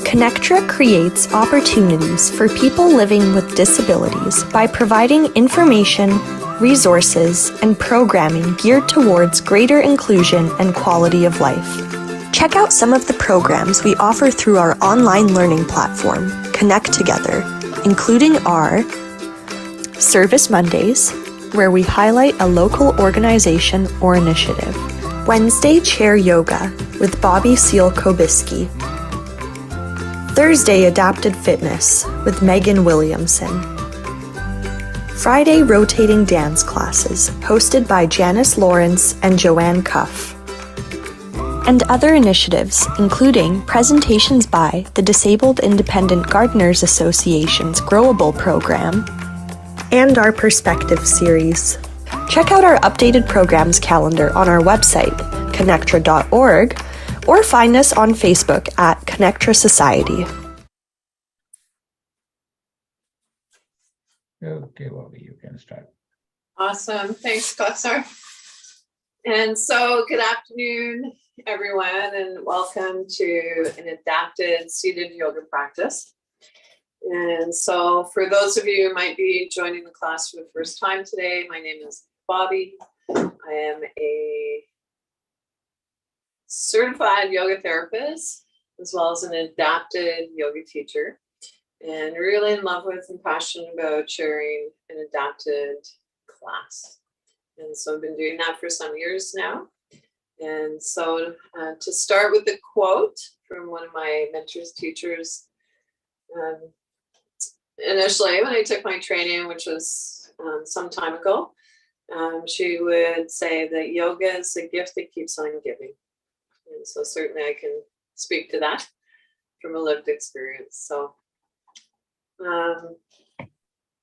Connectra creates opportunities for people living with disabilities by providing information, resources, and programming geared towards greater inclusion and quality of life. Check out some of the programs we offer through our online learning platform, Connect Together, including our Service Mondays, where we highlight a local organization or initiative, Wednesday Chair Yoga with Bobbie Seale-Cobiskey, Thursday Adapted Fitness with Megan Williamson, Friday Rotating Dance Classes hosted by Janice Lawrence and Joanne Cuff, and other initiatives including presentations by the Disabled Independent Gardeners Association's Growable program and our Perspective series. Check out our updated programs calendar on our website, connectra.org, or find us on Facebook at Connectra Society. Okay, Bobbie, you can start. Awesome. Thanks, Kotsar. And so good afternoon, everyone, and welcome to an adapted seated yoga practice. And so for those of you who might be joining the class for the first time today, my name is Bobbie. I am a certified yoga therapist, as well as an adapted yoga teacher, and really in love with and passionate about sharing an adapted class. And so I've been doing that for some years now. And so to start with a quote from one of my mentors, teachers, initially when I took my training, which was some time ago, she would say that yoga is a gift that keeps on giving. And so certainly I can speak to that from a lived experience. So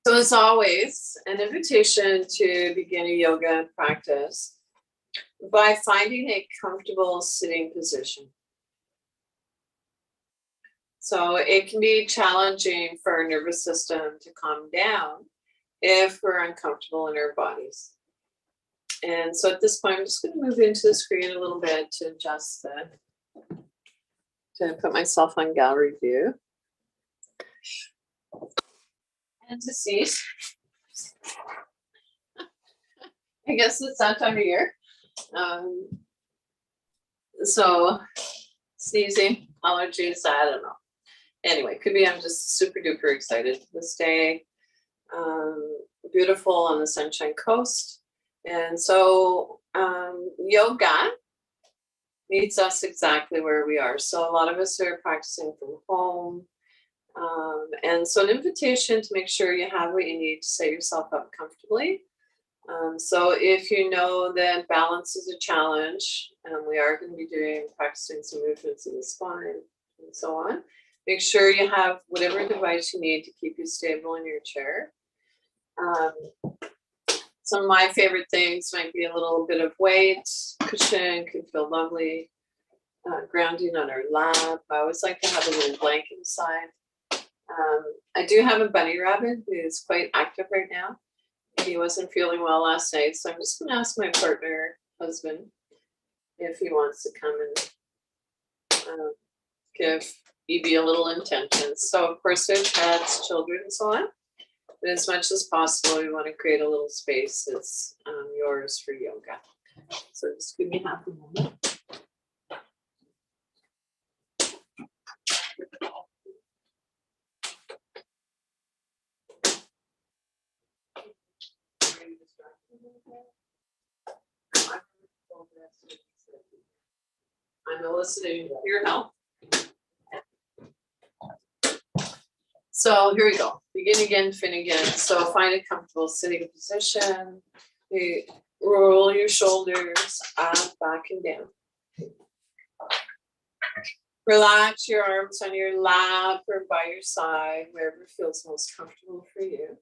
as always, an invitation to begin a yoga practice by finding a comfortable sitting position. So it can be challenging for our nervous system to calm down if we're uncomfortable in our bodies. And so at this point, I'm just going to move into the screen a little bit to adjust to put myself on gallery view. And to sneeze. I guess it's that time of year. So sneezing, allergies, I don't know. Anyway, could be I'm just super duper excited this day. Beautiful on the Sunshine Coast. And so yoga meets us exactly where we are. So a lot of us are practicing from home. And so an invitation to make sure you have what you need to set yourself up comfortably. So if you know that balance is a challenge, and we are going to be practicing some movements in the spine and so on, make sure you have whatever device you need to keep you stable in your chair. Some of my favorite things might be a little bit of weight, cushion can feel lovely, grounding on our lap. I always like to have a little blanket inside. I do have a bunny rabbit who is quite active right now. He wasn't feeling well last night, so I'm just going to ask my partner, husband, if he wants to come and give Evie a little attention. So of course there's pets, children, and so on. But as much as possible, we want to create a little space that's yours for yoga. So just give me half a moment. I'm eliciting your help. So here we go. Begin again, fin again. So find a comfortable sitting position. You roll your shoulders up, back, and down. Relax your arms on your lap or by your side, wherever feels most comfortable for you.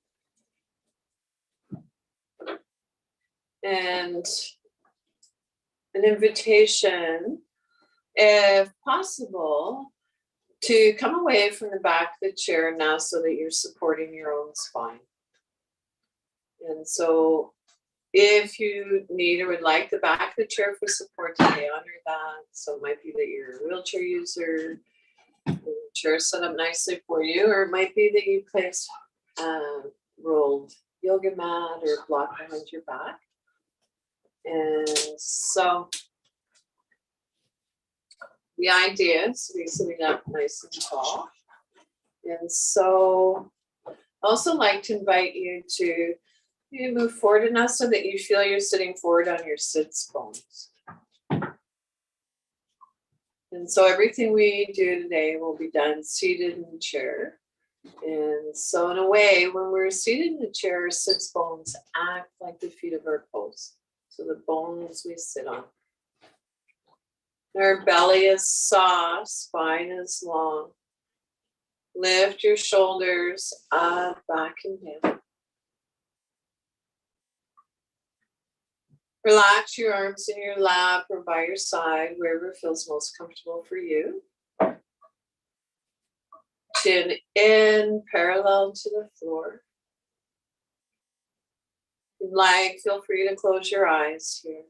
And an invitation, if possible, to come away from the back of the chair now so that you're supporting your own spine. And so if you need or would like the back of the chair for support today, honor that. So it might be that you're a wheelchair user, the chair set up nicely for you, or it might be that you place rolled yoga mat or block behind your back. And so the idea is to be sitting up nice and tall. And so I also like to invite you to move forward enough so that you feel you're sitting forward on your sits bones. And so everything we do today will be done seated in the chair. And so in a way, when we're seated in the chair, our sits bones act like the feet of our post. So the bones we sit on. Our belly is soft, spine is long. Lift your shoulders up, back, and down. Relax your arms in your lap or by your side, wherever feels most comfortable for you. Chin in, parallel to the floor. If you'd like, feel free to close your eyes here.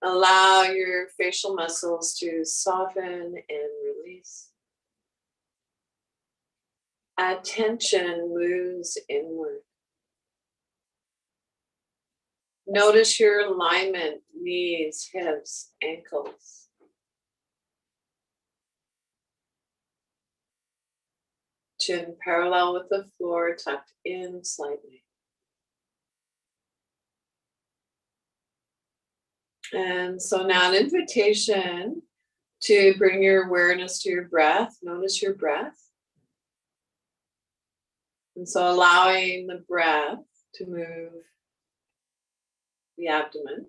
Allow your facial muscles to soften and release. Attention moves inward. Notice your alignment, knees, hips, ankles. Chin parallel with the floor, tucked in slightly. And so now an invitation to bring your awareness to your breath. Notice your breath. And so allowing the breath to move the abdomen.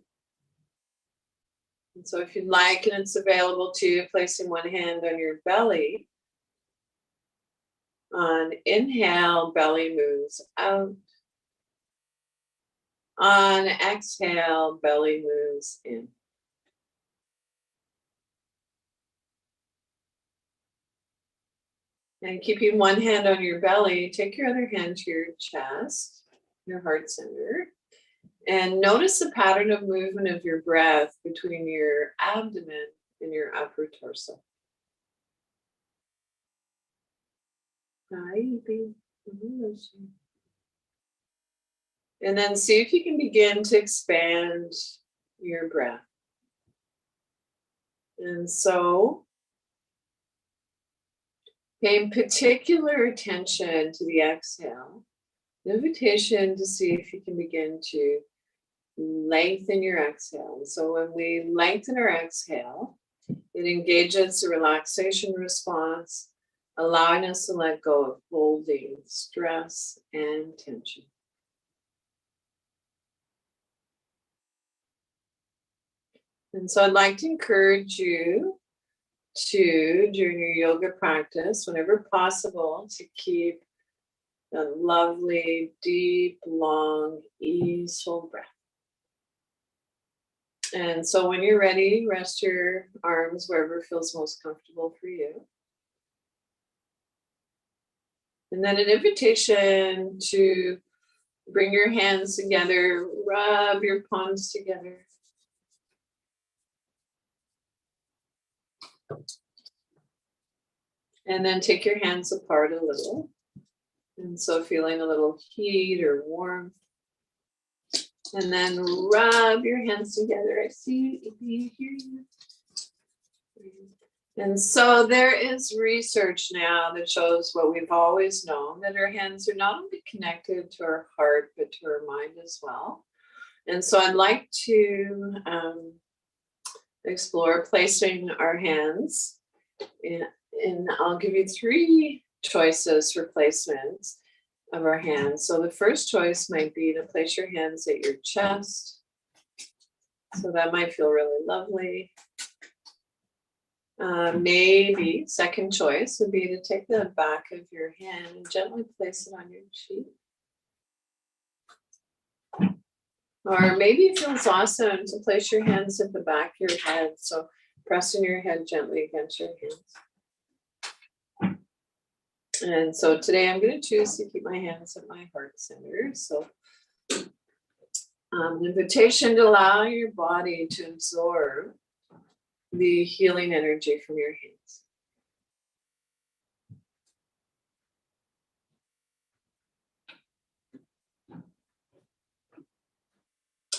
And so if you'd like, and it's available to you, placing one hand on your belly. On inhale, belly moves out. On exhale, belly moves in. And keeping one hand on your belly, take your other hand to your chest, your heart center, and notice the pattern of movement of your breath between your abdomen and your upper torso. And then see if you can begin to expand your breath. And so, paying particular attention to the exhale, an invitation to see if you can begin to lengthen your exhale. And so when we lengthen our exhale, it engages the relaxation response, allowing us to let go of holding stress and tension. And so I'd like to encourage you to, during your yoga practice, whenever possible, to keep a lovely, deep, long, easeful breath. And so when you're ready, rest your arms wherever feels most comfortable for you. And then an invitation to bring your hands together, rub your palms together. And then take your hands apart a little. And so feeling a little heat or warmth. And then rub your hands together. I see you, hear you. And so there is research now that shows what we've always known, that our hands are not only connected to our heart, but to our mind as well. And so I'd like to explore placing our hands in, and I'll give you 3 choices for placements of our hands. So the first choice might be to place your hands at your chest. So that might feel really lovely. Maybe second choice would be to take the back of your hand and gently place it on your cheek. Or maybe it feels awesome to place your hands at the back of your head. So pressing your head gently against your hands. And so today I'm going to choose to keep my hands at my heart center. So an invitation to allow your body to absorb the healing energy from your hands.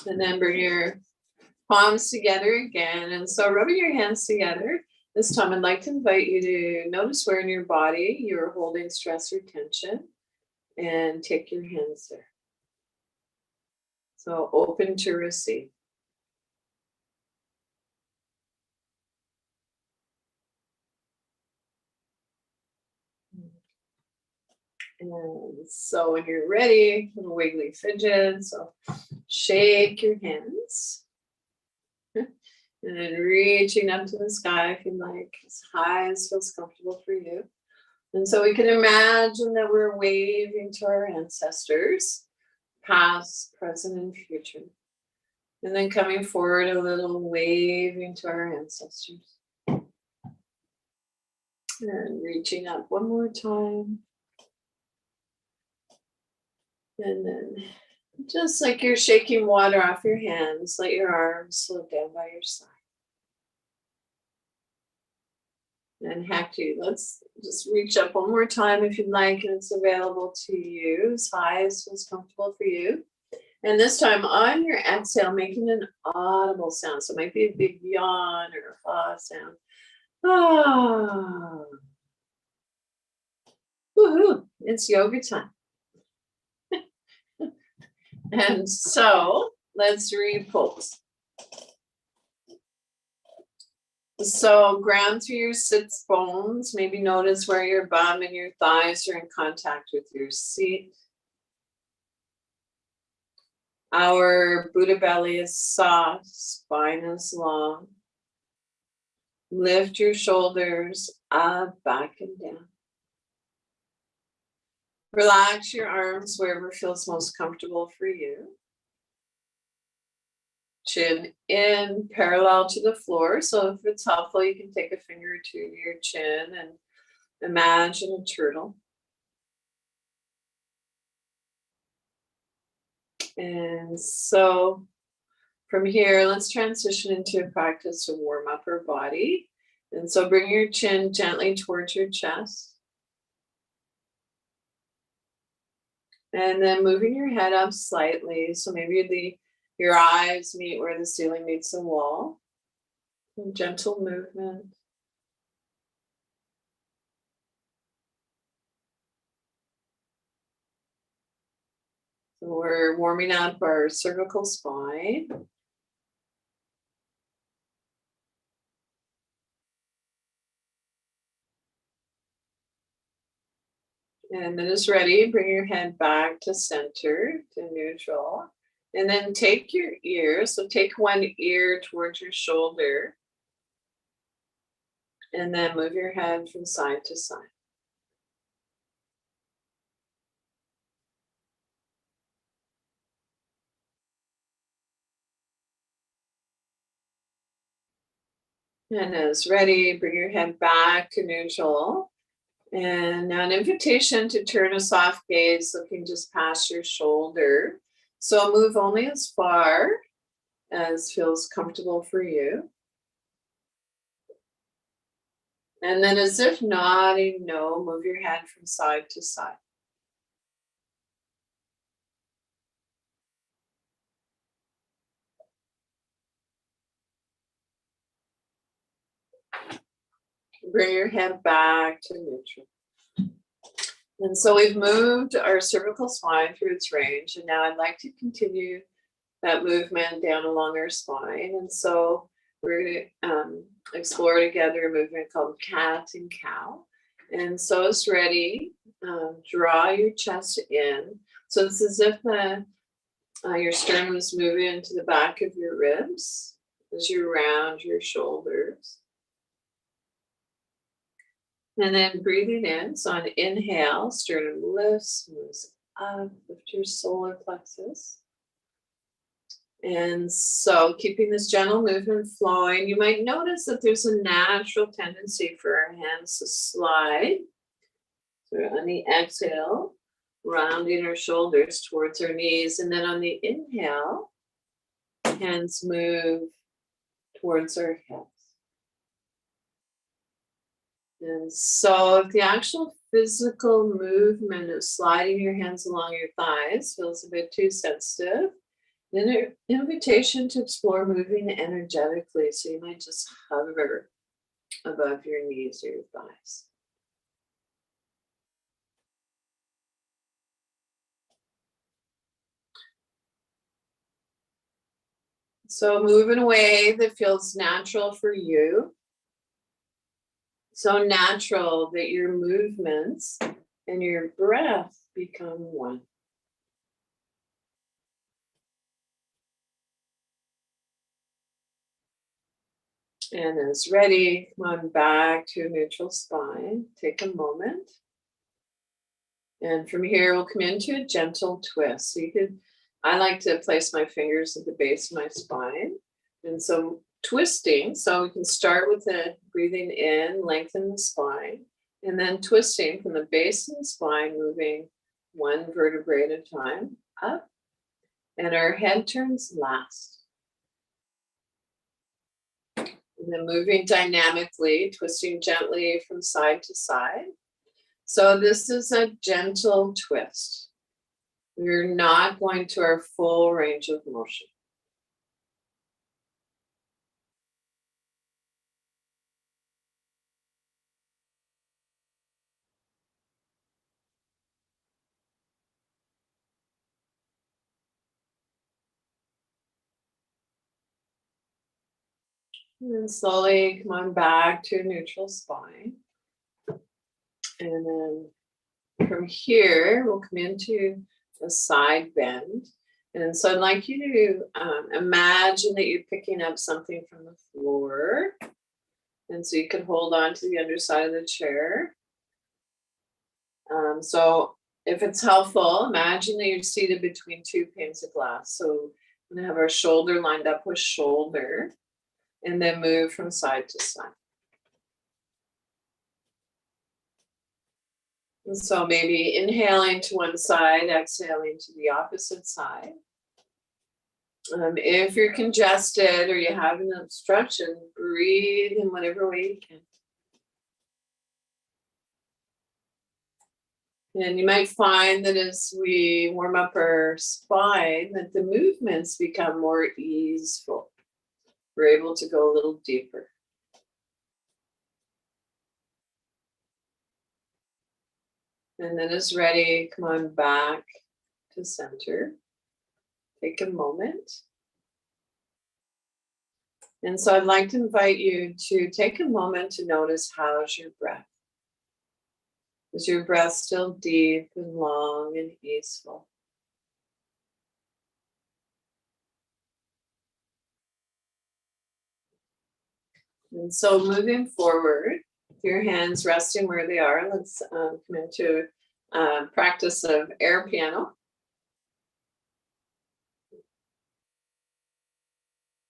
And then bring your palms together again. And so rubbing your hands together, this time I'd like to invite you to notice where in your body you're holding stress or tension and take your hands there. So open to receive. And so when you're ready, little wiggly fidget. So shake your hands. And then reaching up to the sky if you like, as high as feels comfortable for you. And so we can imagine that we're waving to our ancestors, past, present, and future. And then coming forward a little, waving to our ancestors. And reaching up one more time. And then just like you're shaking water off your hands, let your arms slow down by your side. And Haki, let's just reach up one more time if you'd like, and it's available to you as high as feels comfortable for you. And this time on your exhale, making an audible sound. So it might be a big yawn or a ah sound. Ah. Woohoo, it's yoga time. And so let's repulse. So ground through your sits bones. Maybe notice where your bum and your thighs are in contact with your seat. Our Buddha belly is soft, spine is long. Lift your shoulders up, back, and down. Relax your arms wherever feels most comfortable for you. Chin in, parallel to the floor. So if it's helpful, you can take a finger or two to your chin and imagine a turtle. And so from here, let's transition into a practice to warm up our body. And so bring your chin gently towards your chest. And then moving your head up slightly. So maybe your eyes meet where the ceiling meets the wall. And gentle movement. So we're warming up our cervical spine. And then it's ready, bring your head back to center, to neutral. And then take your ear, so take one ear towards your shoulder. And then move your head from side to side. And as ready, bring your head back to neutral. And now an invitation to turn a soft gaze looking just past your shoulder. So move only as far as feels comfortable for you. And then as if nodding no, move your head from side to side. Bring your head back to neutral. And so we've moved our cervical spine through its range. And now I'd like to continue that movement down along our spine. And so we're going to explore together a movement called cat and cow. And so it's ready. Draw your chest in. So it's as if your sternum is moving into the back of your ribs as you round your shoulders. And then breathing in. So on inhale, sternum lifts, moves up, lift your solar plexus. And so keeping this gentle movement flowing, you might notice that there's a natural tendency for our hands to slide. So on the exhale, rounding our shoulders towards our knees. And then on the inhale, hands move towards our hips. And so if the actual physical movement of sliding your hands along your thighs feels a bit too sensitive, then an invitation to explore moving energetically. So you might just hover above your knees or your thighs. So move in a way that feels natural for you. So natural that your movements and your breath become one. And as ready, come on back to a neutral spine. Take a moment. And from here, we'll come into a gentle twist. So I like to place my fingers at the base of my spine. And so twisting, so we can start with the breathing in, lengthen the spine, and then twisting from the base of the spine, moving one vertebrae at a time up. And our head turns last. And then moving dynamically, twisting gently from side to side. So this is a gentle twist. We're not going to our full range of motion. And then slowly come on back to a neutral spine. And then from here, we'll come into a side bend. And so I'd like you to imagine that you're picking up something from the floor. And so you can hold on to the underside of the chair. So if it's helpful, imagine that you're seated between two panes of glass. So we're going to have our shoulder lined up with shoulder, and then move from side to side. And so maybe inhaling to one side, exhaling to the opposite side. If you're congested or you have an obstruction, breathe in whatever way you can. And you might find that as we warm up our spine, that the movements become more easeful. We're able to go a little deeper. And then as ready, come on back to center. Take a moment. And so I'd like to invite you to take a moment to notice how's your breath. Is your breath still deep and long and easeful? And so moving forward, with your hands resting where they are, let's come into practice of air piano.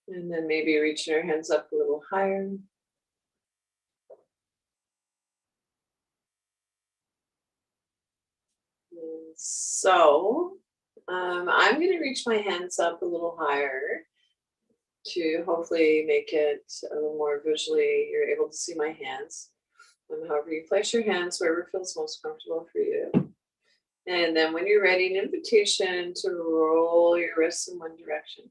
And then maybe reaching our hands up a little higher. And so I'm going to reach my hands up a little higher to hopefully make it a little more visually, you're able to see my hands. And however you place your hands, wherever feels most comfortable for you. And then when you're ready, an invitation to roll your wrists in one direction.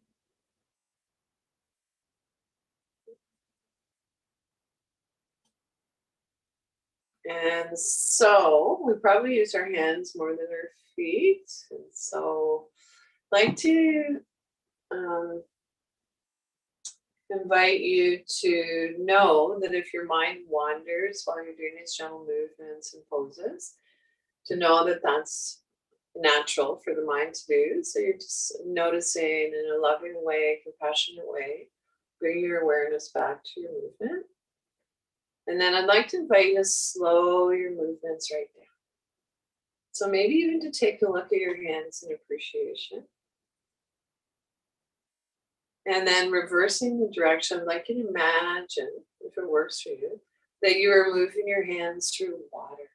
And so we probably use our hands more than our feet. And so I'd like to invite you to know that if your mind wanders while you're doing these gentle movements and poses, to know that that's natural for the mind to do. So you're just noticing in a loving way, compassionate way, bring your awareness back to your movement. And then I'd like to invite you to slow your movements right down. So maybe even to take a look at your hands in appreciation. And then reversing the direction, I'd like you to imagine, if it works for you, that you are moving your hands through water.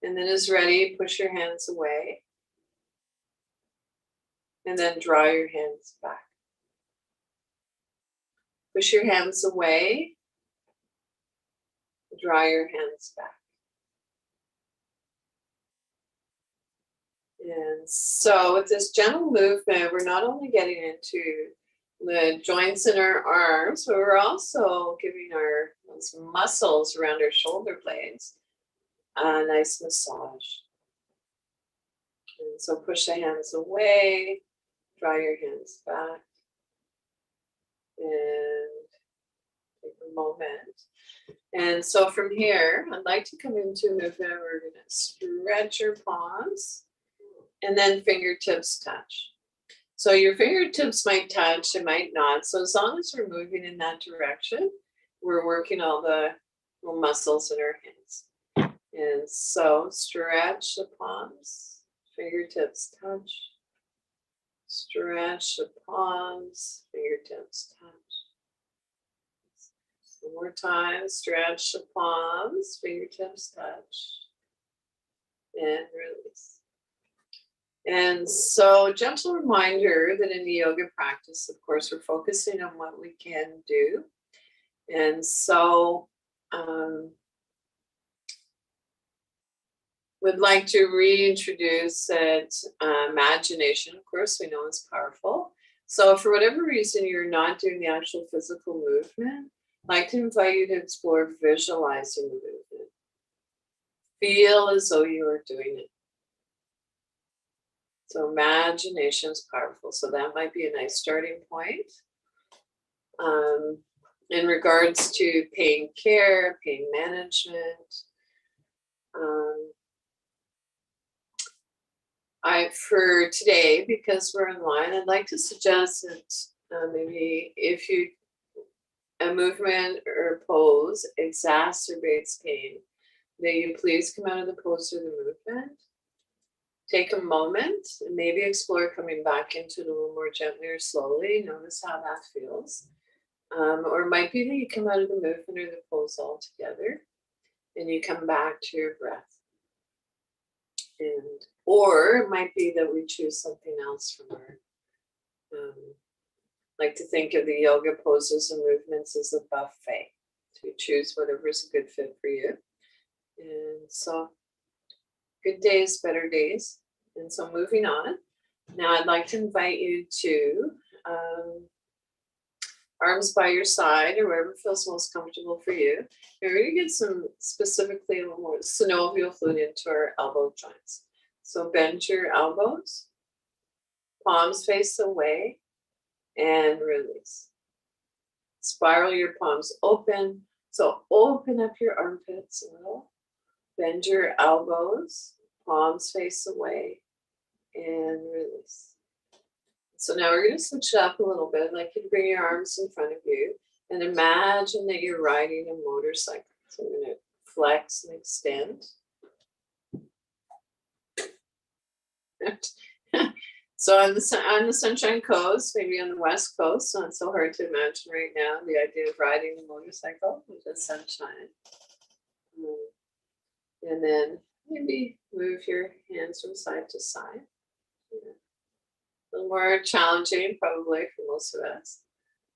And then as ready, push your hands away. And then draw your hands back. Push your hands away. Draw your hands back. And so with this gentle movement, we're not only getting into the joints in our arms, but we're also giving our those muscles around our shoulder blades a nice massage. And so push the hands away, draw your hands back, and take a moment. And so from here, I'd like to come into a movement where we're going to stretch your palms and then fingertips touch. So your fingertips might touch, it might not. So as long as we're moving in that direction, we're working all the little muscles in our hands. And so stretch the palms, fingertips touch. Stretch the palms, fingertips touch. One more time, stretch the palms, fingertips touch. And release. And so, gentle reminder that in the yoga practice, of course, we're focusing on what we can do. And so, would like to reintroduce that imagination, of course, we know is powerful. So, for whatever reason you're not doing the actual physical movement, I'd like to invite you to explore visualizing the movement. Feel as though you are doing it. So imagination is powerful. So that might be a nice starting point. In regards to pain care, pain management, for today, because we're online, I'd like to suggest that maybe if a movement or pose exacerbates pain, that you please come out of the pose or the movement. Take a moment and maybe explore coming back into it a little more gently or slowly. Notice how that feels. Or it might be that you come out of the movement or the pose altogether and you come back to your breath. Or it might be that we choose something else from our, like to think of the yoga poses and movements as a buffet. So you choose whatever's a good fit for you. And so good days, better days. And so moving on. Now I'd like to invite you to arms by your side or wherever feels most comfortable for you. We're going to get some specifically a little more synovial fluid into our elbow joints. So bend your elbows, palms face away, and release. Spiral your palms open. So open up your armpits a little. Bend your elbows, palms face away, and release. So now we're going to switch it up a little bit. I'd like you to bring your arms in front of you and imagine that you're riding a motorcycle. So I'm going to flex and extend. So on the Sunshine Coast, maybe on the West Coast, so it's so hard to imagine right now the idea of riding a motorcycle with the sunshine. And then maybe move your hands from side to side. Yeah. A little more challenging probably for most of us.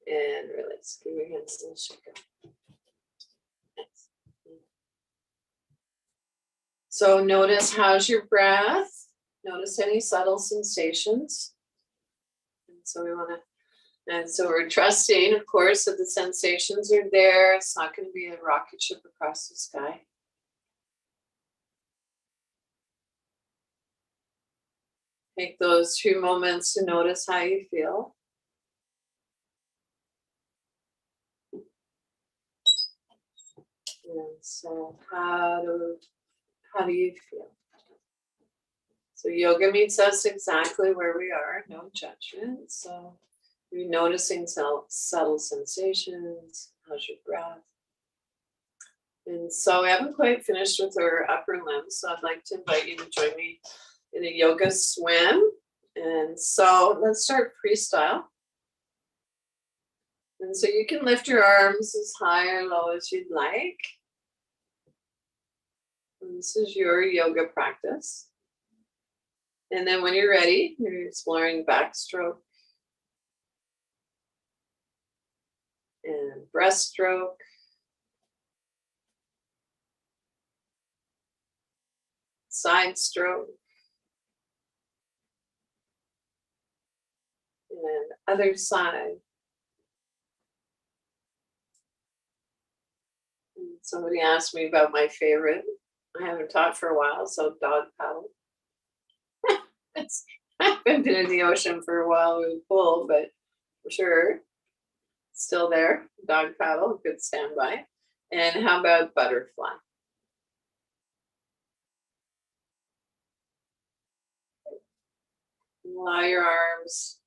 And release. Give your hands a little shake up. Nice. So notice how's your breath. Notice any subtle sensations. And so we're trusting, of course, that the sensations are there. It's not going to be a rocket ship across the sky. Take those few moments to notice how you feel. And so how do you feel? So yoga meets us exactly where we are, no judgment. So you're noticing subtle sensations. How's your breath? And so we haven't quite finished with our upper limbs. So I'd like to invite you to join me in a yoga swim. And so let's start freestyle. And so you can lift your arms as high or low as you'd like. And this is your yoga practice. And then when you're ready, you're exploring backstroke and breaststroke. Side stroke. And other side. And somebody asked me about my favorite. I haven't taught for a while, so dog paddle. I haven't been in the ocean for a while with a pool, but for sure, still there. Dog paddle, good standby. And how about butterfly? Allow your arms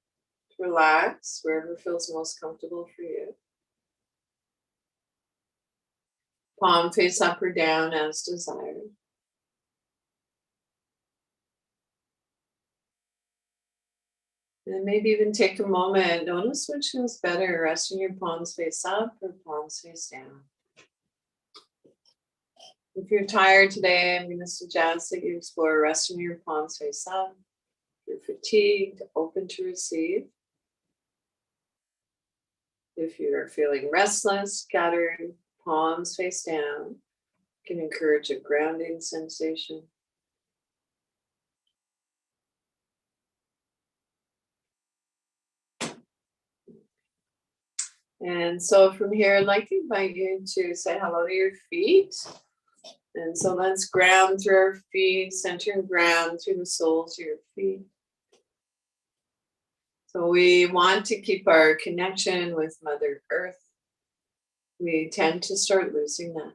to relax wherever feels most comfortable for you. Palm face up or down as desired. And maybe even take a moment, notice which feels better, resting your palms face up or palms face down. If you're tired today, I'm going to suggest that you explore resting your palms face up. If you're fatigued, open to receive. If you're feeling restless, scattered, palms face down, can encourage a grounding sensation. And so from here, I'd like to invite you to say hello to your feet. And so let's ground through our feet, center and ground through the soles of your feet. So we want to keep our connection with Mother Earth. We tend to start losing that.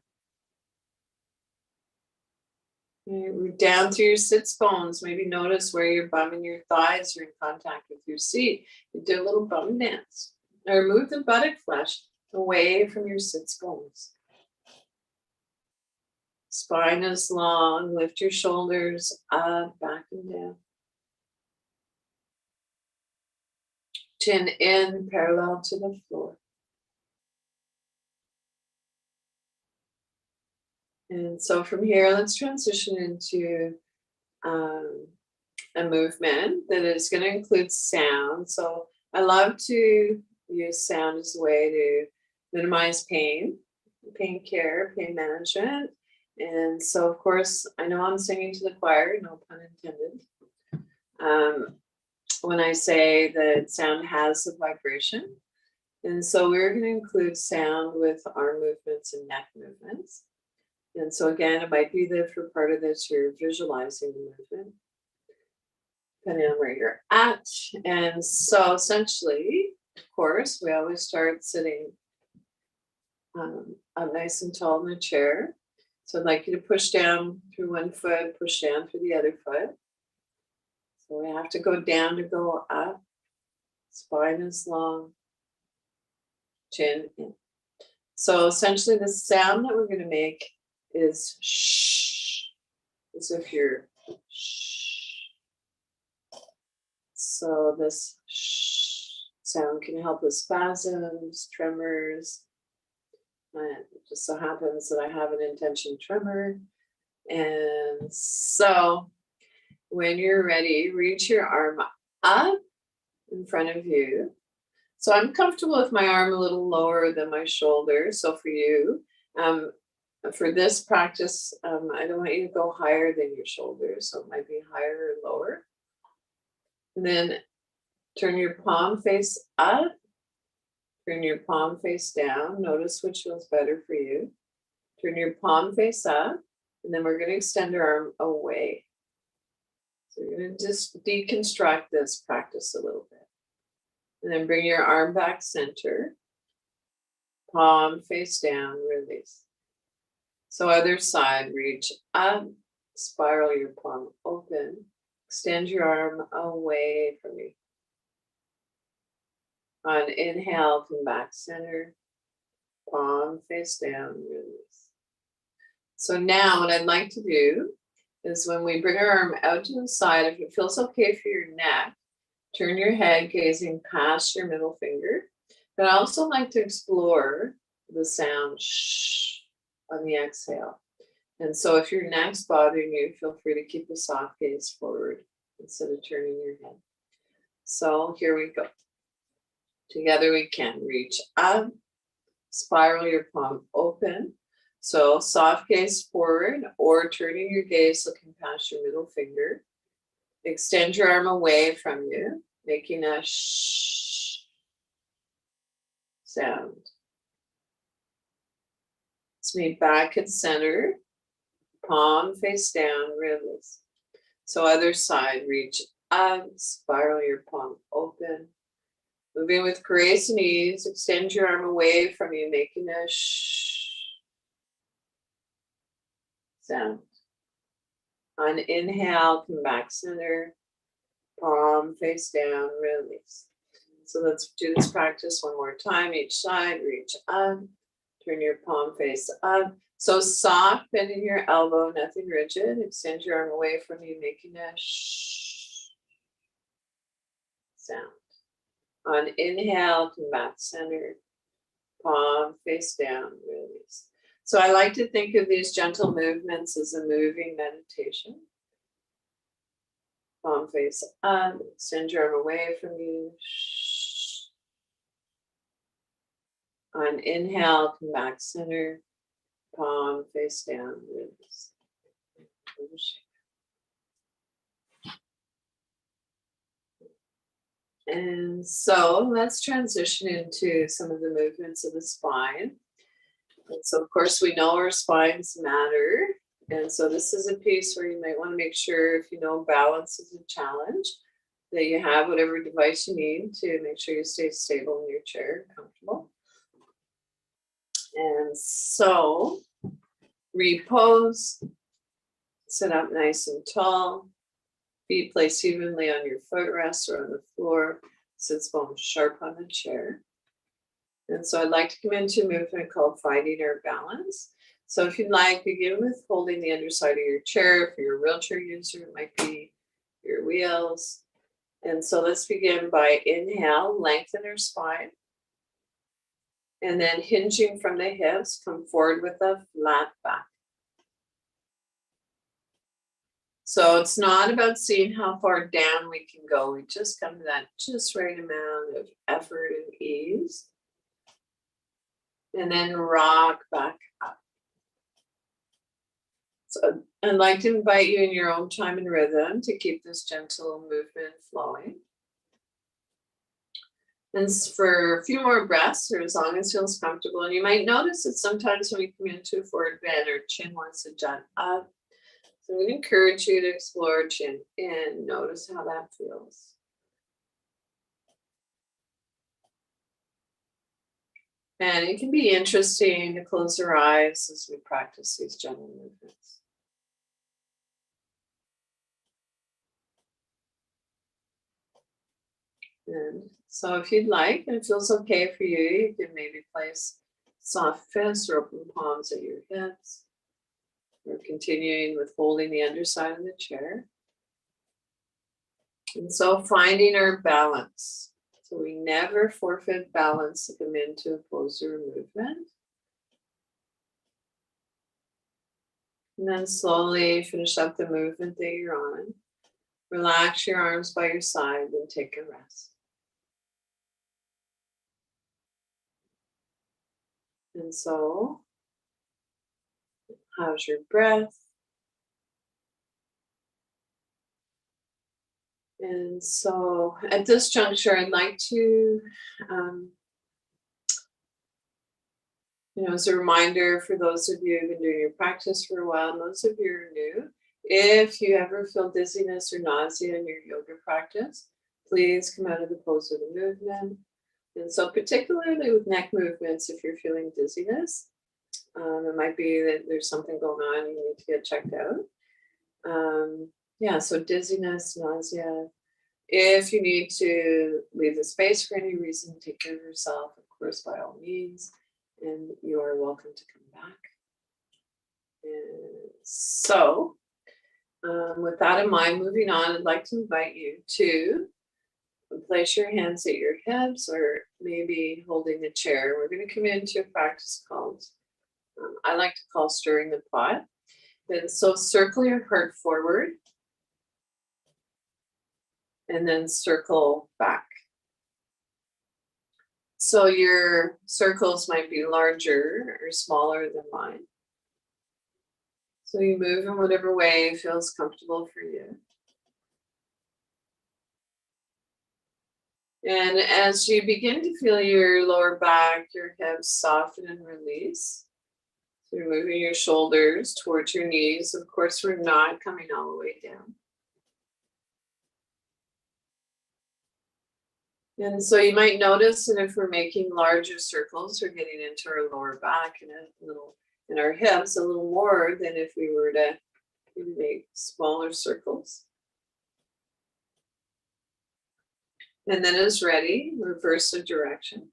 We're down through your sits bones. Maybe notice where your bum and your thighs are in contact with your seat. You do a little bum dance. Or move the buttock flesh away from your sits bones. Spine is long. Lift your shoulders up, back and down. Chin in, parallel to the floor. And so from here, let's transition into a movement that is going to include sound. So I love to use sound as a way to minimize pain care, pain management. And so, of course, I know I'm singing to the choir, no pun intended. When I say that sound has a vibration. And so we're going to include sound with arm movements and neck movements. And so again, it might be that for part of this, you're visualizing the movement, depending on where you're at. And so essentially, of course, we always start sitting up nice and tall in the chair. So I'd like you to push down through one foot, push down through the other foot. So we have to go down to go up. Spine is long. Chin in. So essentially the sound that we're going to make is shh, as if you're shh. So this shh sound can help with spasms, tremors. And it just so happens that I have an intention tremor. And so when you're ready, reach your arm up in front of you. So I'm comfortable with my arm a little lower than my shoulder. So for you, for this practice, I don't want you to go higher than your shoulder. So it might be higher or lower. And then turn your palm face up. Turn your palm face down. Notice which feels better for you. Turn your palm face up. And then we're going to extend our arm away. So we're going to just deconstruct this practice a little bit. And then bring your arm back center. Palm face down, release. So other side, reach up, spiral your palm open. Extend your arm away from you. On inhale, come back center. Palm face down, release. So now what I'd like to do is when we bring our arm out to the side, if it feels okay for your neck, Turn your head gazing past your middle finger. But I also like to explore the sound shh on the exhale. And so if your neck's bothering you, feel free to keep a soft gaze forward instead of turning your head. So here we go. Together we can reach up, spiral your palm open. So soft gaze forward or turning your gaze looking past your middle finger. Extend your arm away from you, making a shh sound. Let's meet back at center. Palm face down, release. So other side, reach up, spiral your palm open. Moving with grace and ease, extend your arm away from you, making a shh sound. On inhale, come back center, palm face down, release. So let's do this practice one more time. Each side, reach up, turn your palm face up. So soft, bending your elbow, nothing rigid. Extend your arm away from you, making a shh sound. On inhale, come back center, palm face down, release. So I like to think of these gentle movements as a moving meditation. Palm face up, extend your arm away from you. Shh. On inhale, come back center, palm face down, release. And so let's transition into some of the movements of the spine. And so of course we know our spines matter. And so this is a piece where you might want to make sure, if you know balance is a challenge, that you have whatever device you need to make sure you stay stable in your chair, comfortable. And so repose, sit up nice and tall, feet placed evenly on your footrest or on the floor, sits bones sharp on the chair. And so I'd like to come into a movement called Finding Our Balance. So if you'd like, begin with holding the underside of your chair. If you're a wheelchair user, it might be your wheels. And so let's begin by inhale, lengthen your spine. And then hinging from the hips, come forward with a flat back. So it's not about seeing how far down we can go. We just come to that just right amount of effort and ease. And then rock back up. So I'd like to invite you in your own time and rhythm to keep this gentle movement flowing. And for a few more breaths, or as long as it feels comfortable. And you might notice that sometimes when we come into a forward bend, our chin wants to jut up. So I'm going to encourage you to explore chin in. Notice how that feels. And it can be interesting to close our eyes as we practice these gentle movements. And so if you'd like, and it feels okay for you, you can maybe place soft fists or open palms at your hips. We're continuing with holding the underside of the chair. And so finding our balance. So we never forfeit balance to come into a pose or movement. And then slowly finish up the movement that you're on. Relax your arms by your side and take a rest. And so, how's your breath? And so at this juncture, I'd like to, as a reminder for those of you who've been doing your practice for a while, and those of you who are new, if you ever feel dizziness or nausea in your yoga practice, please come out of the pose or the movement. And so particularly with neck movements, if you're feeling dizziness, it might be that there's something going on, you need to get checked out. So dizziness, nausea. If you need to leave the space for any reason, take care of yourself, of course, by all means, and you are welcome to come back. And so, with that in mind, moving on, I'd like to invite you to Place your hands at your hips or maybe holding the chair. We're going to come into a practice called, I like to call stirring the pot. And so circle your heart forward and then circle back. So your circles might be larger or smaller than mine. So you move in whatever way feels comfortable for you. And as you begin to feel your lower back, your hips soften and release, so you're moving your shoulders towards your knees. Of course, we're not coming all the way down. And so you might notice that if we're making larger circles, we're getting into our lower back and a little in our hips a little more than if we were to make smaller circles. And then as ready, reverse the direction.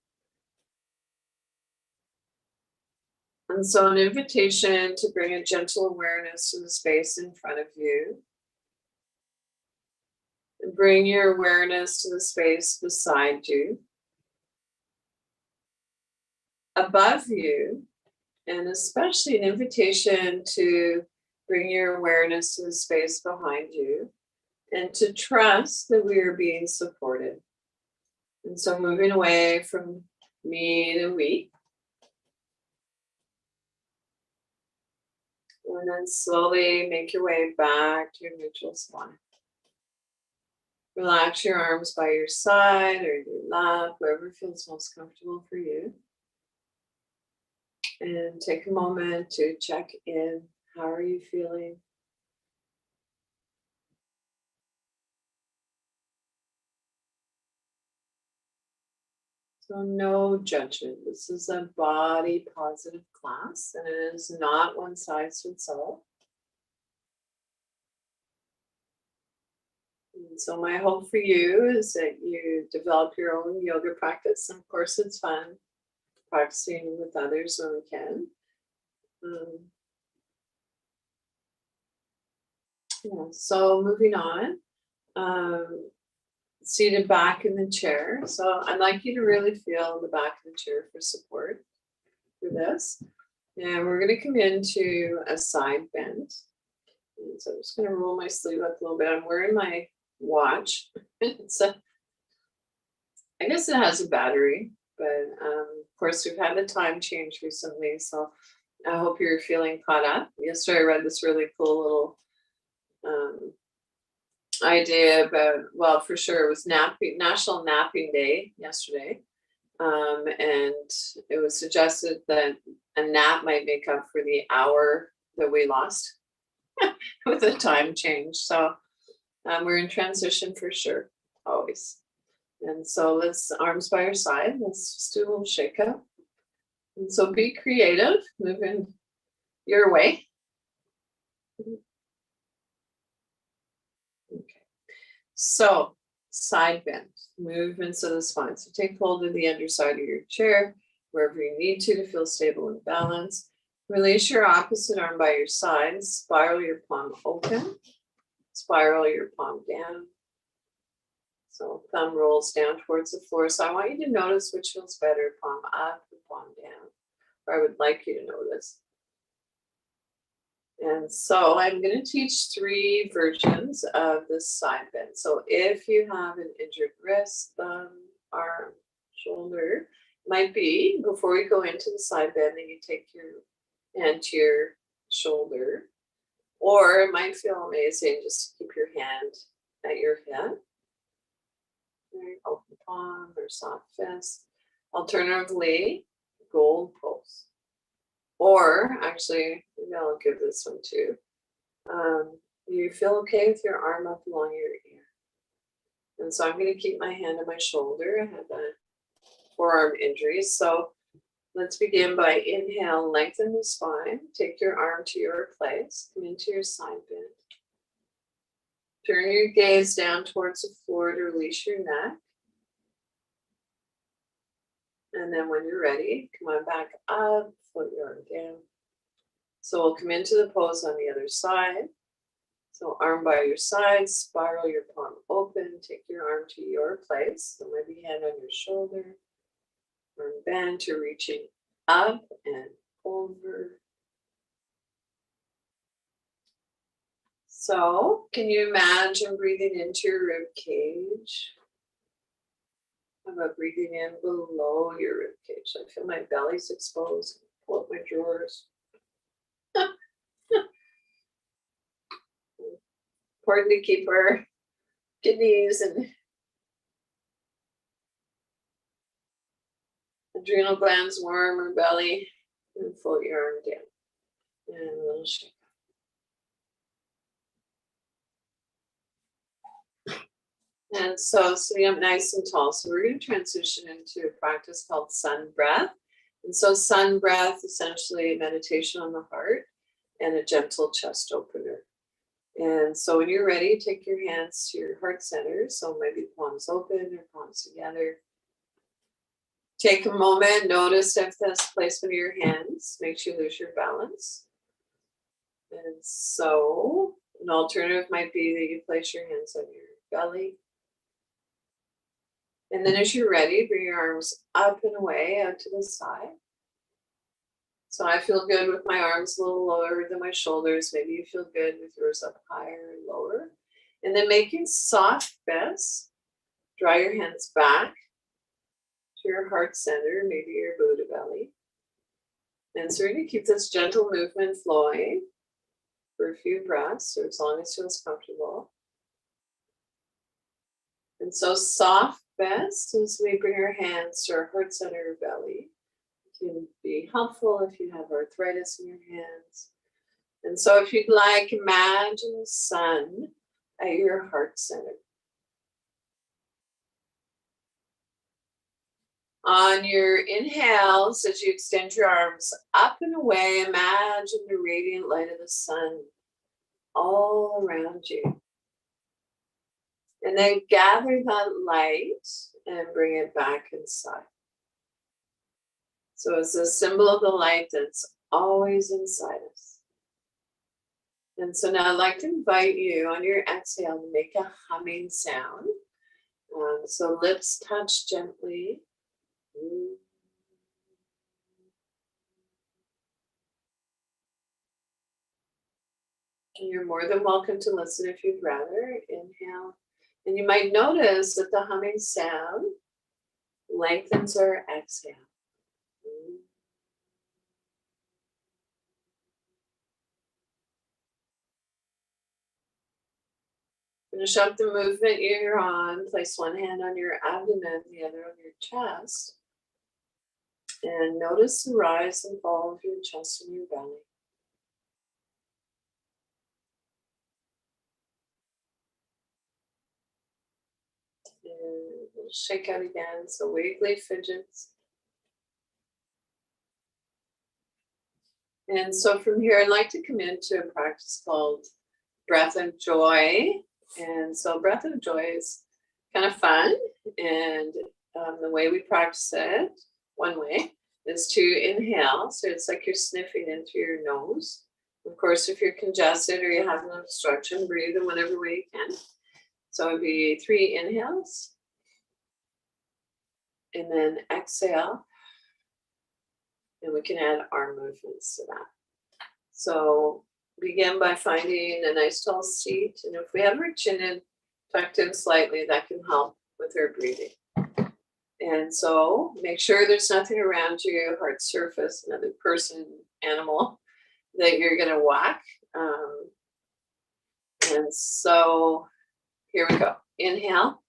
And so an invitation to bring a gentle awareness to the space in front of you. And bring your awareness to the space beside you, above you, and especially an invitation to bring your awareness to the space behind you and to trust that we are being supported. And so moving away from me to we. And then slowly make your way back to your neutral spot. Relax your arms by your side or your lap, wherever feels most comfortable for you. And take a moment to check in. How are you feeling? So no judgment. This is a body positive class, and it is not one size fits all. And so my hope for you is that you develop your own yoga practice. And of course, it's fun practicing with others when we can. So moving on, seated back in the chair. So I'd like you to really feel the back of the chair for support for this. And we're going to come into a side bend. And so I'm just going to roll my sleeve up a little bit. I'm wearing my watch. I guess it has a battery, but of course we've had a time change recently, so I hope you're feeling caught up. Yesterday I read this really cool little idea about, well, for sure it was National Napping Day yesterday, and it was suggested that a nap might make up for the hour that we lost with the time change. So we're in transition for sure, always. And so let's, arms by your side, let's just do a little shake up. And so be creative, move in your way. Okay. So side bend, movements of the spine. So take hold of the underside of your chair, wherever you need to feel stable and balanced. Release your opposite arm by your side, spiral your palm open. Spiral your palm down. So thumb rolls down towards the floor. So I want you to notice which feels better, palm up or palm down. Or I would like you to notice. And so I'm going to teach 3 versions of this side bend. So if you have an injured wrist, thumb, arm, shoulder, might be before we go into the side bend that you take your hand to your shoulder. Or it might feel amazing just to keep your hand at your hip. Open palm or soft fist. Alternatively, gold pose. Or actually, maybe I'll give this one too. You feel okay with your arm up along your ear. And so I'm going to keep my hand on my shoulder. I have a forearm injury. So let's begin by inhale, lengthen the spine. Take your arm to your place. Come into your side bend. Turn your gaze down towards the floor to release your neck. And then when you're ready, come on back up, float your arm down. So we'll come into the pose on the other side. So arm by your side, spiral your palm open, take your arm to your place. So maybe hand on your shoulder, arm bend to reaching up and over. So can you imagine breathing into your rib cage? How about breathing in below your rib cage? I feel my belly's exposed. Pull up my drawers. Important to keep our kidneys and adrenal glands warm, or belly, and float your arm down. And a little shake. And so sitting up nice and tall. So we're going to transition into a practice called sun breath. And so sun breath, essentially meditation on the heart and a gentle chest opener. And so when you're ready, take your hands to your heart center. So maybe palms open or palms together. Take a moment, notice if this placement of your hands makes you lose your balance. And so an alternative might be that you place your hands on your belly. And then as you're ready, bring your arms up and away out to the side. So I feel good with my arms a little lower than my shoulders. Maybe you feel good with yours up higher and lower. And then making soft fists, draw your hands back to your heart center, maybe your Buddha belly. And so we're going to keep this gentle movement flowing for a few breaths, or as long as it feels comfortable. And so soft fists, as we bring our hands to our heart center or belly, can be helpful if you have arthritis in your hands. And so if you'd like, imagine the sun at your heart center. On your inhales, as you extend your arms up and away, imagine the radiant light of the sun all around you. And then gather that light and bring it back inside. So it's a symbol of the light that's always inside us. And so now I'd like to invite you on your exhale to make a humming sound. So lips touch gently. And you're more than welcome to listen if you'd rather. Inhale. And you might notice that the humming sound lengthens our exhale. Finish up the movement you're on. Place one hand on your abdomen, the other on your chest. And notice the rise and fall of your chest and your belly. And we'll shake out again. So wiggly fidgets. And so from here, I'd like to come into a practice called Breath of Joy. And so Breath of Joy is kind of fun. And the way we practice it, one way, is to inhale. So it's like you're sniffing in through your nose. Of course, if you're congested or you have an obstruction, breathe in whatever way you can. So it would be 3 inhales. And then exhale. And we can add arm movements to that. So begin by finding a nice tall seat. And if we have our chin in, tucked in slightly, that can help with our breathing. And so make sure there's nothing around you, hard surface, another person, animal that you're going to whack. And so here we go. Inhale.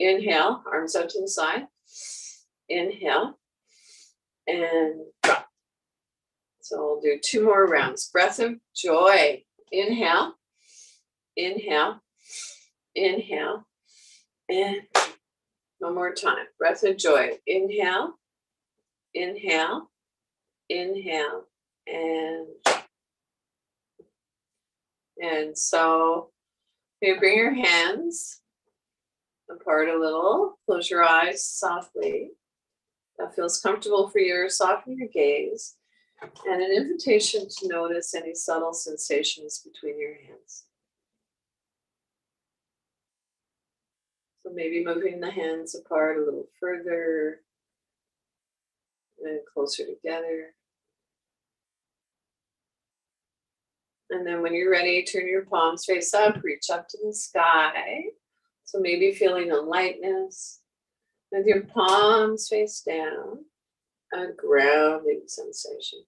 Inhale, arms out to the side. Inhale. And drop. So we'll do 2 more rounds. Breath of joy. Inhale. Inhale. Inhale. And one more time. Breath of joy. Inhale. Inhale. Inhale. And so you bring your hands apart a little. Close your eyes softly. That feels comfortable for you. Soften your gaze. And an invitation to notice any subtle sensations between your hands. So maybe moving the hands apart a little further and closer together. And then when you're ready, turn your palms face up, reach up to the sky. So maybe feeling a lightness with your palms face down, a grounding sensation.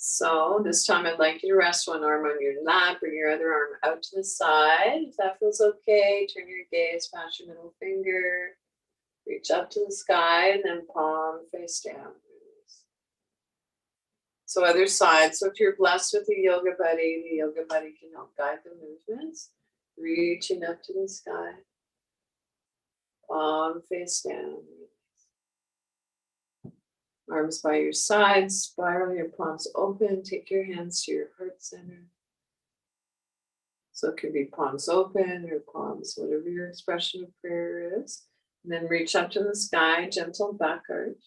So this time I'd like you to rest one arm on your lap, bring your other arm out to the side. If that feels okay, turn your gaze past your middle finger, reach up to the sky, and then palm face down. So other side. So if you're blessed with a yoga buddy, the yoga buddy can help guide the movements. Reaching up to the sky, palm face down. Arms by your sides, spiral your palms open. Take your hands to your heart center. So it could be palms open or palms, whatever your expression of prayer is. And then reach up to the sky, gentle back arch.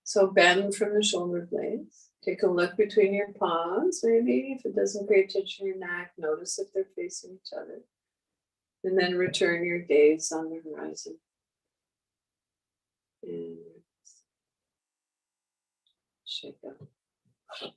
So bend from the shoulder blades. Take a look between your palms. Maybe if it doesn't pay attention to your neck, notice if they're facing each other. And then return your gaze on the horizon. And shake up.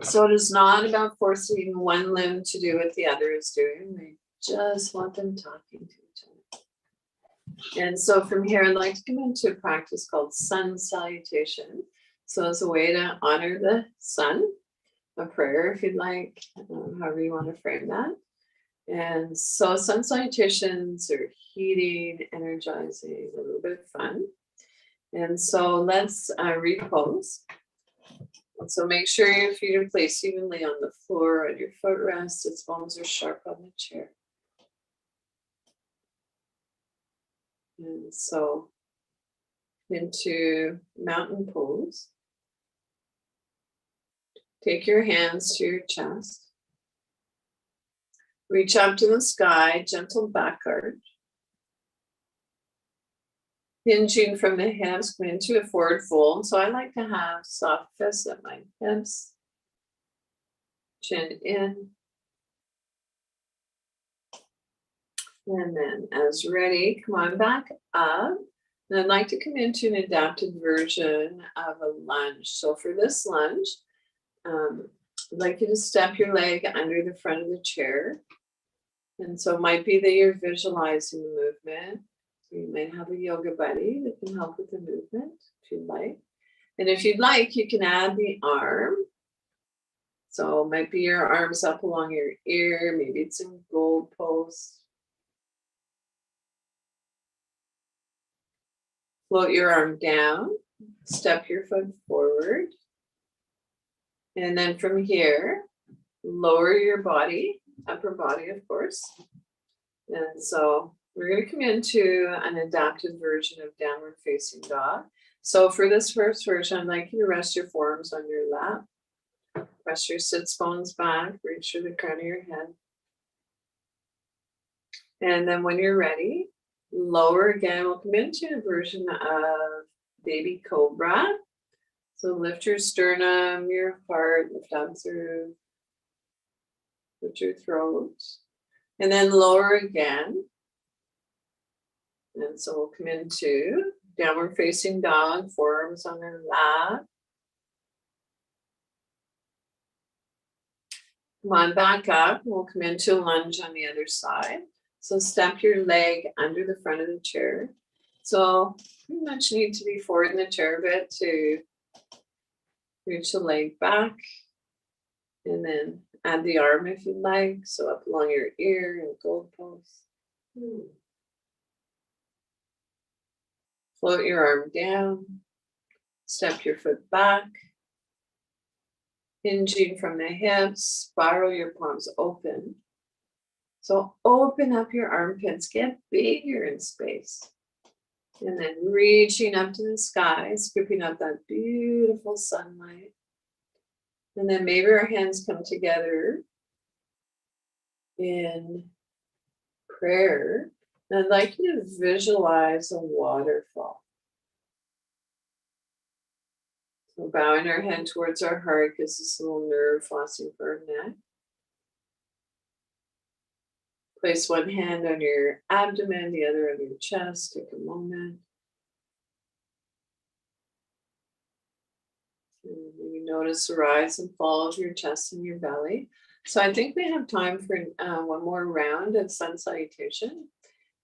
So it is not about forcing one limb to do what the other is doing. We just want them talking to each other. And so from here, I'd like to come into a practice called sun salutation. So it's a way to honor the sun, a prayer if you'd like, however you want to frame that. And so sun salutations are heating, energizing, a little bit of fun. And so let's repose. So make sure your feet are placed evenly on the floor and your footrest. Its bones are sharp on the chair. And so into mountain pose. Take your hands to your chest. Reach up to the sky, gentle back arch. Hinging from the hips, come into a forward fold. So I like to have soft fists at my hips. Chin in. And then as ready, come on back up. And I'd like to come into an adapted version of a lunge. So for this lunge, I'd like you to step your leg under the front of the chair. And so it might be that you're visualizing the movement. You might have a yoga buddy that can help with the movement if you'd like. And if you'd like, you can add the arm. So it might be your arms up along your ear. Maybe it's in gold pose. Float your arm down. Step your foot forward. And then from here, lower your body, upper body, of course. And so we're going to come into an adapted version of downward facing dog. So for this first version, I'd like you to rest your forearms on your lap. Press your sits bones back, reach for the crown of your head. And then when you're ready, lower again. We'll come into a version of baby cobra. So lift your sternum, your heart, lift up through, lift your throat. And then lower again. And so we'll come into downward facing dog, forearms on our lap. Come on back up. We'll come into a lunge on the other side. So step your leg under the front of the chair. So pretty much need to be forward in the chair a bit to reach the leg back. And then add the arm if you'd like. So up along your ear and gold pose. Float your arm down. Step your foot back. Hinging from the hips, spiral your palms open. So open up your armpits, get bigger in space. And then reaching up to the sky, scooping up that beautiful sunlight. And then maybe our hands come together in prayer. And I'd like you to visualize a waterfall. So bowing our head towards our heart gives us a little nerve flossing for our neck. Place one hand on your abdomen, the other on your chest. Take a moment. And maybe notice the rise and fall of your chest and your belly. So I think we have time for one more round of sun salutation.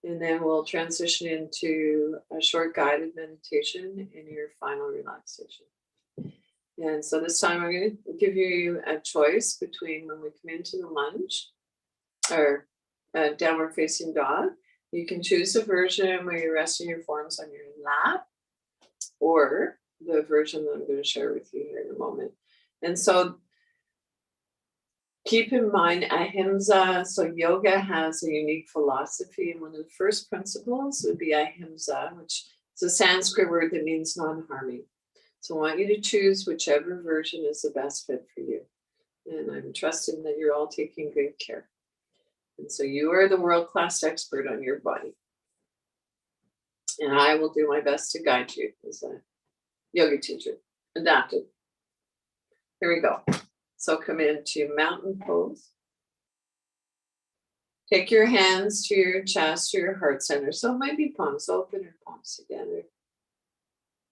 And then we'll transition into a short guided meditation in your final relaxation. And so this time I'm going to give you a choice between when we come into the lunge or downward facing dog. You can choose a version where you're resting your forearms on your lap, or the version that I'm going to share with you here in a moment. And so keep in mind ahimsa. So yoga has a unique philosophy, and one of the first principles would be ahimsa, which is a Sanskrit word that means non-harming. So I want you to choose whichever version is the best fit for you. And I'm trusting that you're all taking good care. And so you are the world-class expert on your body. And I will do my best to guide you as a yoga teacher. Adapted. Here we go. So come into mountain pose. Take your hands to your chest, to your heart center. So it might be palms open or palms together.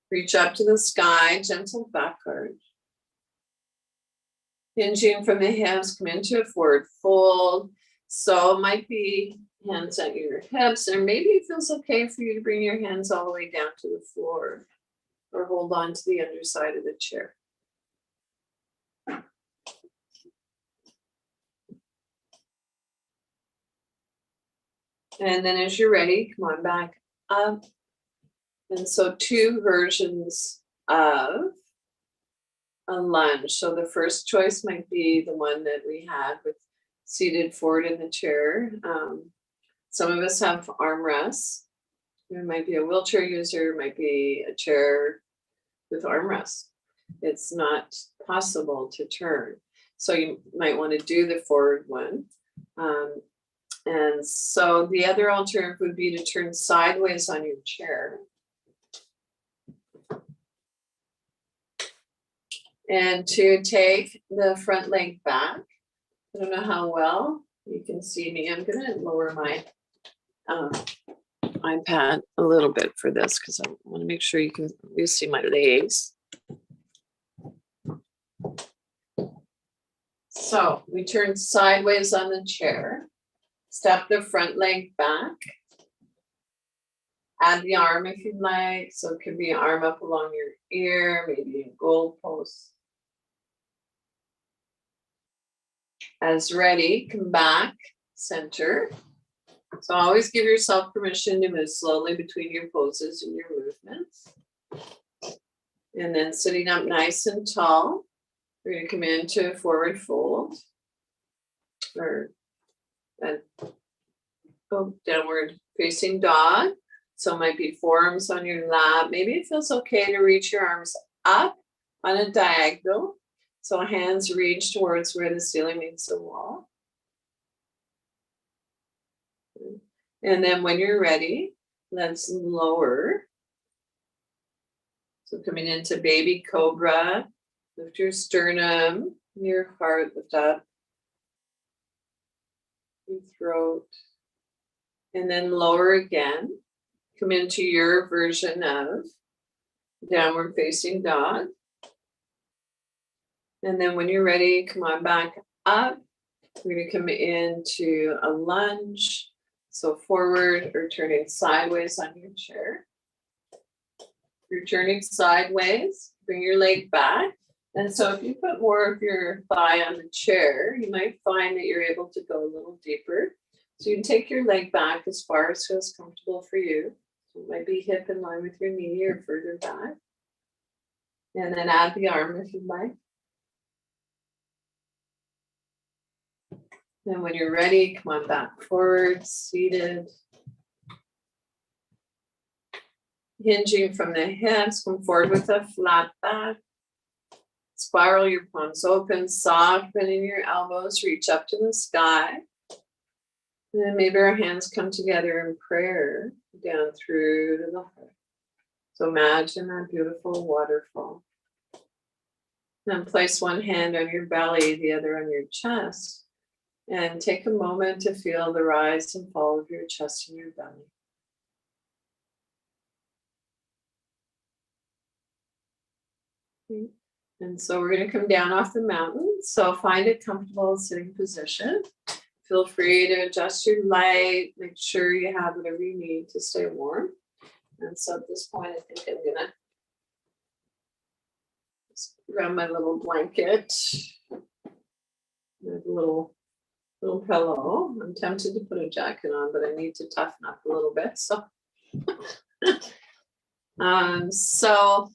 Reach up to the sky, gentle back arch. Hinging from the hips, come into a forward fold. So it might be hands at your hips, or maybe it feels okay for you to bring your hands all the way down to the floor, or hold on to the underside of the chair. And then as you're ready, come on back up. And so two versions of a lunge. So the first choice might be the one that we had with seated forward in the chair. Some of us have armrests. There might be a wheelchair user, might be a chair with armrests. It's not possible to turn. So you might want to do the forward one. And so the other alternative would be to turn sideways on your chair. And to take the front leg back. I don't know how well you can see me. I'm going to lower my iPad a little bit for this because I want to make sure you can see my legs. So we turn sideways on the chair. Step the front leg back. Add the arm if you'd like. So it could be an arm up along your ear, maybe a goalpost. As ready, come back, center. So always give yourself permission to move slowly between your poses and your movements. And then sitting up nice and tall, we're going to come into a forward fold or a downward facing dog. So it might be forearms on your lap. Maybe it feels okay to reach your arms up on a diagonal. So hands reach towards where the ceiling meets the wall. And then when you're ready, let's lower. So coming into baby cobra, lift your sternum, your heart, lift up your throat. And then lower again. Come into your version of downward facing dog. And then when you're ready, come on back up. We're going to come into a lunge. So forward or turning sideways on your chair. You're turning sideways, bring your leg back. And so if you put more of your thigh on the chair, you might find that you're able to go a little deeper. So you can take your leg back as far as feels comfortable for you. So it might be hip in line with your knee or further back. And then add the arm if you'd like. And when you're ready, come on back forward, seated. Hinging from the hips, come forward with a flat back. Spiral your palms open, soft, bending your elbows, reach up to the sky. And then maybe our hands come together in prayer down through to the heart. So imagine that beautiful waterfall. Then place one hand on your belly, the other on your chest, and take a moment to feel the rise and fall of your chest and your belly. And so we're going to come down off the mountain. So find a comfortable sitting position. Feel free to adjust your light. Make sure you have whatever you need to stay warm. And so at this point, I think I'm going to grab my little blanket, my little pillow. I'm tempted to put a jacket on, but I need to toughen up a little bit. So, so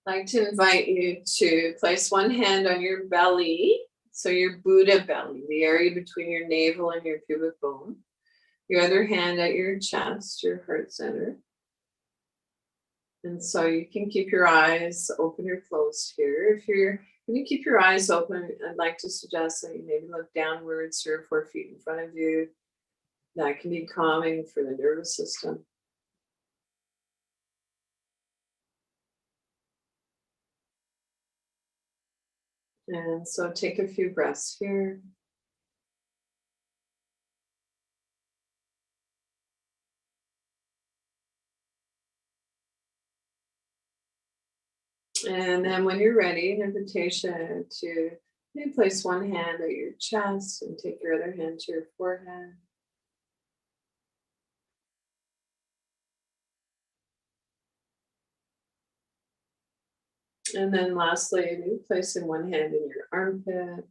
I'd like to invite you to place one hand on your belly, so your Buddha belly, the area between your navel and your pubic bone. Your other hand at your chest, your heart center. And so you can keep your eyes open or closed here. If you're going to keep your eyes open, I'd like to suggest that you maybe look downwards 3 or 4 feet in front of you. That can be calming for the nervous system. And so take a few breaths here. And then when you're ready, an invitation to maybe place one hand at your chest and take your other hand to your forehead. And then lastly, maybe placing one hand in your armpit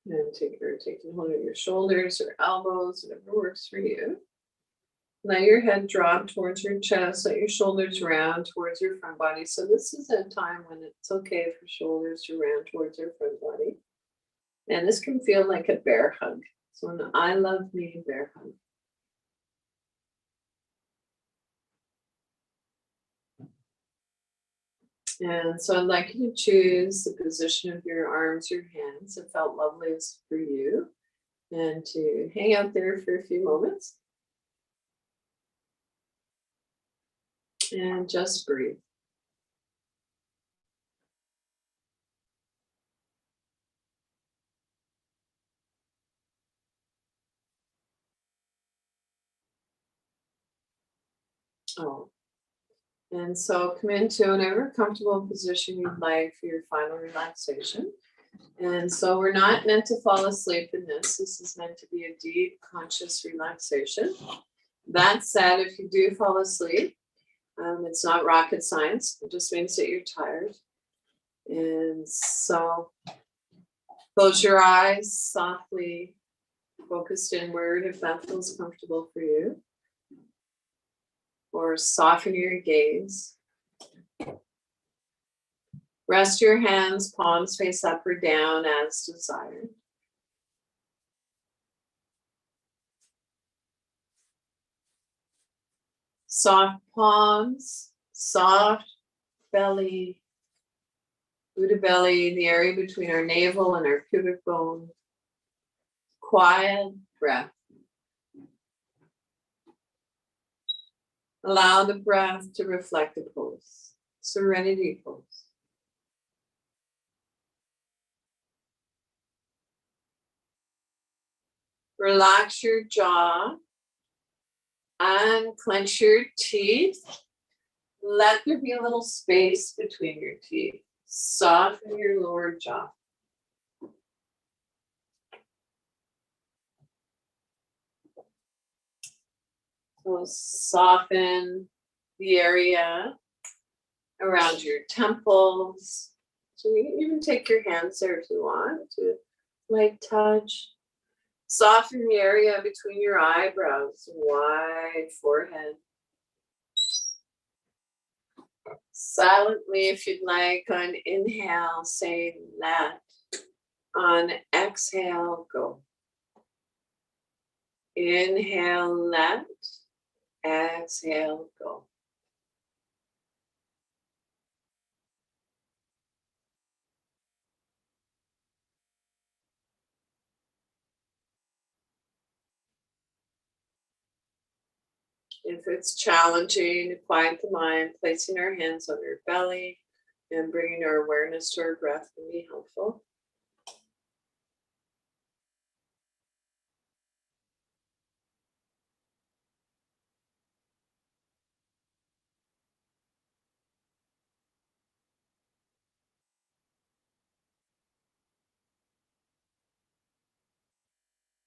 and taking hold of your shoulders or elbows, whatever works for you. Let your head drop towards your chest, let your shoulders round towards your front body. So this is a time when it's okay for shoulders to round towards your front body. And this can feel like a bear hug. So an I love me bear hug. And so I'd like you to choose the position of your arms or hands that felt loveliest for you, and to hang out there for a few moments. And just breathe. Oh. And so come into whatever comfortable position you'd like for your final relaxation. And so we're not meant to fall asleep in this. This is meant to be a deep, conscious relaxation. That said, if you do fall asleep, it's not rocket science. It just means that you're tired. And so close your eyes softly, focused inward if that feels comfortable for you. Or soften your gaze. Rest your hands, palms face up or down as desired. Soft palms, soft belly, Buddha belly, the area between our navel and our pubic bone. Quiet breath. Allow the breath to reflect the pose. Serenity pose. Relax your jaw. Unclench your teeth. Let there be a little space between your teeth. Soften your lower jaw. So soften the area around your temples. So you can even take your hands there if you want to light touch. Soften the area between your eyebrows, wide forehead. Silently, if you'd like, on inhale, say let. On exhale, go. Inhale, let. Exhale, go. If it's challenging to quiet the mind, placing our hands on your belly, And bringing our awareness to our breath can be helpful.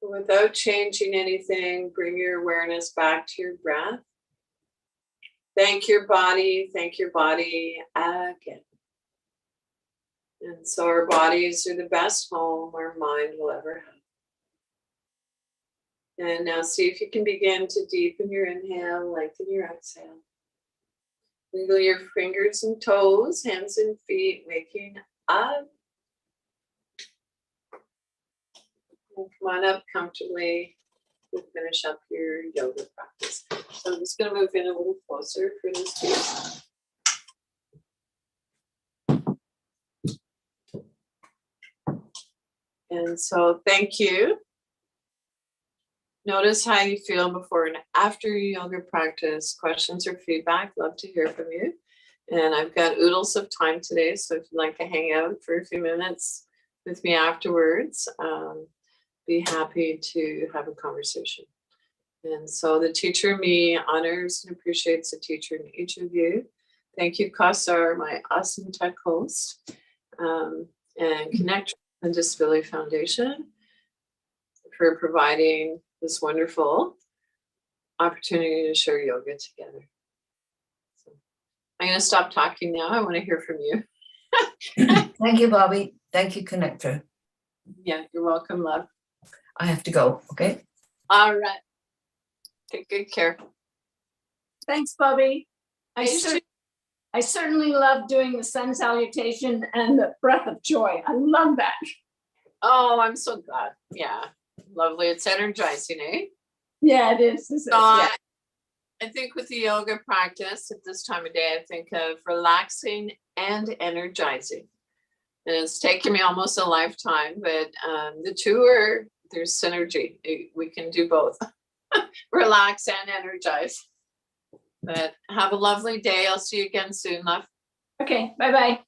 Without changing anything, bring your awareness back to your breath. Thank your body again. And so our bodies are the best home our mind will ever have. And now see if you can begin to deepen your inhale, lengthen your exhale. Wiggle your fingers and toes, hands and feet, waking up. And come on up comfortably to finish up your yoga practice. So I'm just going to move in a little closer for this piece. And so thank you. Notice how you feel before and after your yoga practice. Questions or feedback, love to hear from you. And I've got oodles of time today, so if you'd like to hang out for a few minutes with me afterwards, be happy to have a conversation. And so the teacher in me honors and appreciates the teacher in each of you. Thank you, Kausar, my awesome tech host, and Connect and Disability Foundation for providing this wonderful opportunity to share yoga together. So I'm going to stop talking now. I want to hear from you. Thank you, Bobbie. Thank you, Connector. Yeah, you're welcome, love. I have to go, okay? All right. Take good care. Thanks, Bobbie. You too. I certainly love doing the sun salutation and the breath of joy. I love that. Oh, I'm so glad. Yeah, lovely. It's energizing, eh? Yeah, it is. So Yeah. I think with the yoga practice at this time of day, I think of relaxing and energizing. And it's taken me almost a lifetime, but the two are, there's synergy. We can do both. Relax and energize. But have a lovely day. I'll see you again soon, love. Okay, bye-bye.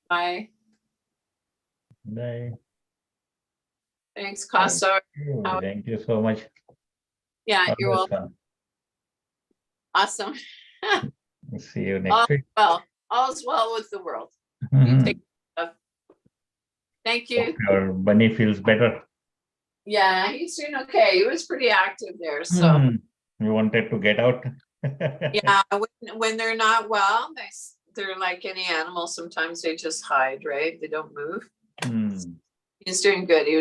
Bye. Bye. Thanks, Kausar. Thank you so much. Yeah, you're Always welcome. Awesome. fun. See you next week. Well, all's well with the world. Mhm. Take care. Thank you. Hope your bunny feels better. Yeah, he's doing okay. He was pretty active there. So You wanted to get out. yeah, when they're not well, they're like any animal. Sometimes they just hide, right? They don't move. Hmm. He's doing good. He was